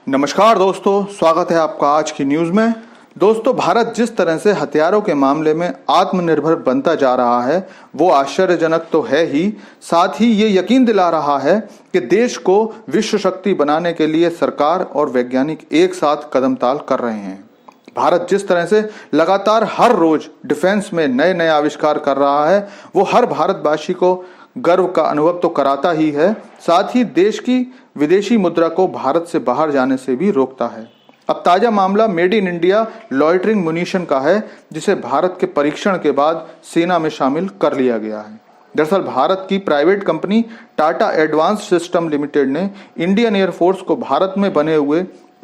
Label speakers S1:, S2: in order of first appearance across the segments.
S1: नमस्कार दोस्तों, स्वागत है आपका आज की न्यूज में। दोस्तों, भारत जिस तरह से हथियारों के मामले में आत्मनिर्भर बनता जा रहा है वो आश्चर्यजनक तो है ही, साथ ही ये यकीन दिला रहा है कि देश को विश्व शक्ति बनाने के लिए सरकार और वैज्ञानिक एक साथ कदम ताल कर रहे हैं। भारत जिस तरह से लगातार हर रोज डिफेंस में नए नए आविष्कार कर रहा है वो हर भारतवासी को गर्व का अनुभव तो कराता ही है, साथ ही देश की विदेशी मुद्रा को भारत से बाहर जाने से भी रोकता है। अब ताजा मामला मेड इन इंडिया लॉइटरिंग मुनीशन का है, जिसे भारत के परीक्षण के बाद सेना में शामिल कर लिया गया है। दरअसल भारत की private company Tata advance system limited ने इंडियन एयरफोर्स को भारत में बने हुए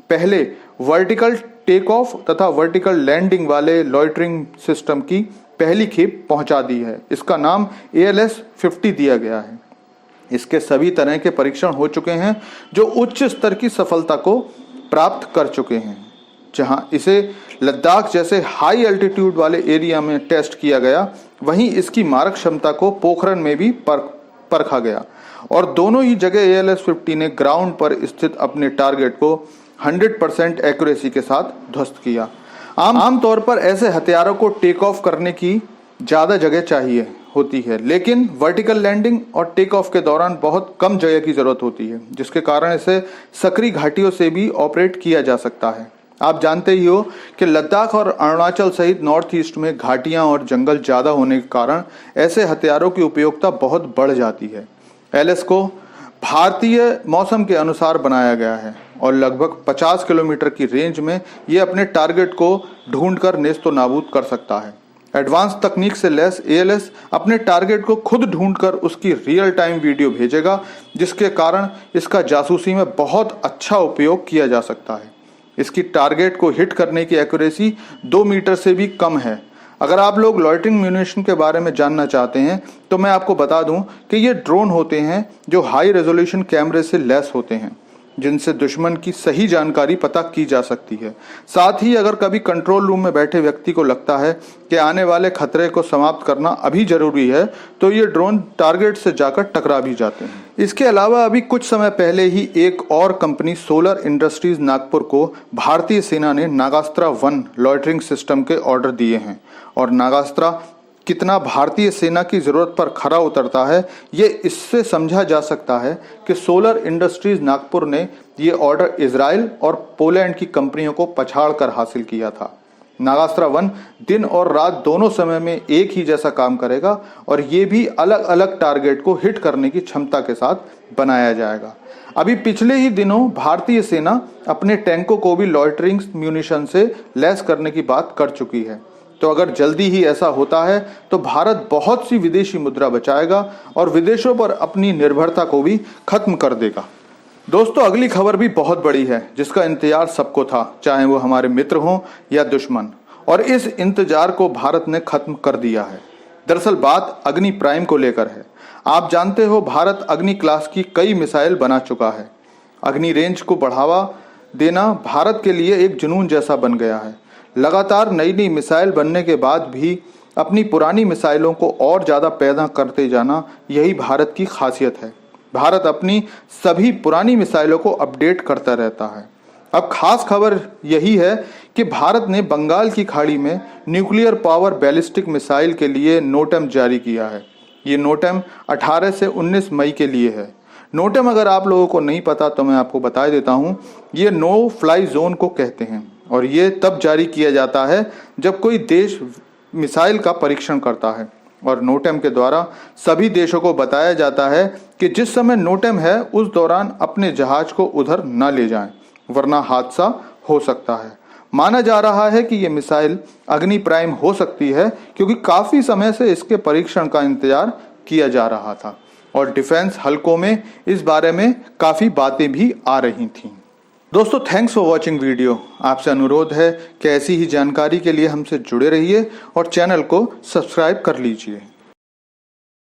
S1: पहले वर्टिकल टेक ऑफ तथा वर्टिकल लैंडिंग वाले लॉइटरिंग सिस्टम की पहली खेप पहुंचा दी है। इसका नाम ALS-50 दिया गया है। इसके सभी तरह के परीक्षण हो चुके हैं जो उच्च स्तर की सफलता को प्राप्त कर चुके हैं। जहां इसे लद्दाख जैसे हाई एल्टीट्यूड वाले एरिया में टेस्ट किया गया, वहीं इसकी मारक क्षमता को पोखरण में भी परखा गया और दोनों ही जगह ALS-50 ने ग्राउंड पर स्थित अपने टारगेट को 100% एक्यूरेसी के साथ ध्वस्त किया। आमतौर पर ऐसे हथियारों को टेक ऑफ करने की ज़्यादा जगह चाहिए होती है, लेकिन वर्टिकल लैंडिंग और टेक ऑफ के दौरान बहुत कम जगह की ज़रूरत होती है, जिसके कारण इसे सकरी घाटियों से भी ऑपरेट किया जा सकता है। आप जानते ही हो कि लद्दाख और अरुणाचल सहित नॉर्थ ईस्ट में घाटियां और जंगल ज़्यादा होने के कारण ऐसे हथियारों की उपयोगिता बहुत बढ़ जाती है। एलएस को भारतीय मौसम के अनुसार बनाया गया है और लगभग 50 किलोमीटर की रेंज में ये अपने टारगेट को ढूंढकर नेस्तो नाबूद कर सकता है। एडवांस तकनीक से लैस ALS अपने टारगेट को खुद ढूंढकर उसकी रियल टाइम वीडियो भेजेगा, जिसके कारण इसका जासूसी में बहुत अच्छा उपयोग किया जा सकता है। इसकी टारगेट को हिट करने की एक्यूरेसी 2 मीटर से भी कम है। अगर आप लोग लॉइटरिंग म्यूनिशन के बारे में जानना चाहते हैं तो मैं आपको बता दूं कि ये ड्रोन होते हैं जो हाई रेजोल्यूशन कैमरे से लैस होते हैं, जिनसे दुश्मन की सही जानकारी पता की जा सकती है। साथ ही अगर कभी कंट्रोल रूम में बैठे व्यक्ति को लगता है कि आने वाले खतरे को समाप्त करना अभी जरूरी है, तो ये ड्रोन टारगेट से जाकर टकरा भी जाते हैं। इसके अलावा अभी कुछ समय पहले ही एक और कंपनी सोलर इंडस्ट्रीज नागपुर को भारतीय सेना ने नागास्त्रा 1 लॉइटरिंग सिस्टम के ऑर्डर दिए हैं और नागास्त्रा कितना भारतीय सेना की जरूरत पर खरा उतरता है ये इससे समझा जा सकता है कि सोलर इंडस्ट्रीज नागपुर ने ये ऑर्डर इजराइल और पोलैंड की कंपनियों को पछाड़ कर हासिल किया था। नागास्त्रा 1 दिन और रात दोनों समय में एक ही जैसा काम करेगा और ये भी अलग अलग टारगेट को हिट करने की क्षमता के साथ बनाया जाएगा। अभी पिछले ही दिनों भारतीय सेना अपने टैंकों को भी लॉइटरिंग म्यूनिशन से लैस करने की बात कर चुकी है। तो अगर जल्दी ही ऐसा होता है तो भारत बहुत सी विदेशी मुद्रा बचाएगा और विदेशों पर अपनी निर्भरता को भी खत्म कर देगा। दोस्तों, अगली खबर भी बहुत बड़ी है जिसका इंतजार सबको था, चाहे वो हमारे मित्र हों या दुश्मन, और इस इंतजार को भारत ने खत्म कर दिया है। दरअसल बात अग्नि प्राइम को लेकर है। आप जानते हो भारत अग्नि क्लास की कई मिसाइल बना चुका है। अग्नि रेंज को बढ़ावा देना भारत के लिए एक जुनून जैसा बन गया है। लगातार नई नई मिसाइल बनने के बाद भी अपनी पुरानी मिसाइलों को और ज़्यादा पैदा करते जाना, यही भारत की खासियत है। भारत अपनी सभी पुरानी मिसाइलों को अपडेट करता रहता है। अब खास खबर यही है कि भारत ने बंगाल की खाड़ी में न्यूक्लियर पावर बैलिस्टिक मिसाइल के लिए नोटम जारी किया है। ये नोटम 18 से 19 मई के लिए है। नोटम अगर आप लोगों को नहीं पता तो मैं आपको बता देता हूँ। ये नो फ्लाई जोन को कहते हैं और ये तब जारी किया जाता है जब कोई देश मिसाइल का परीक्षण करता है और नोटम के द्वारा सभी देशों को बताया जाता है कि जिस समय नोटम है उस दौरान अपने जहाज को उधर न ले जाएं, वरना हादसा हो सकता है। माना जा रहा है कि ये मिसाइल अग्नि प्राइम हो सकती है क्योंकि काफी समय से इसके परीक्षण का इंतजार किया जा रहा था और डिफेंस हलकों में इस बारे में काफी बातें भी आ रही थीं। दोस्तों, थैंक्स फॉर वॉचिंग वीडियो। आपसे अनुरोध है कि ऐसी ही जानकारी के लिए हमसे जुड़े रहिए और चैनल को सब्सक्राइब कर लीजिए।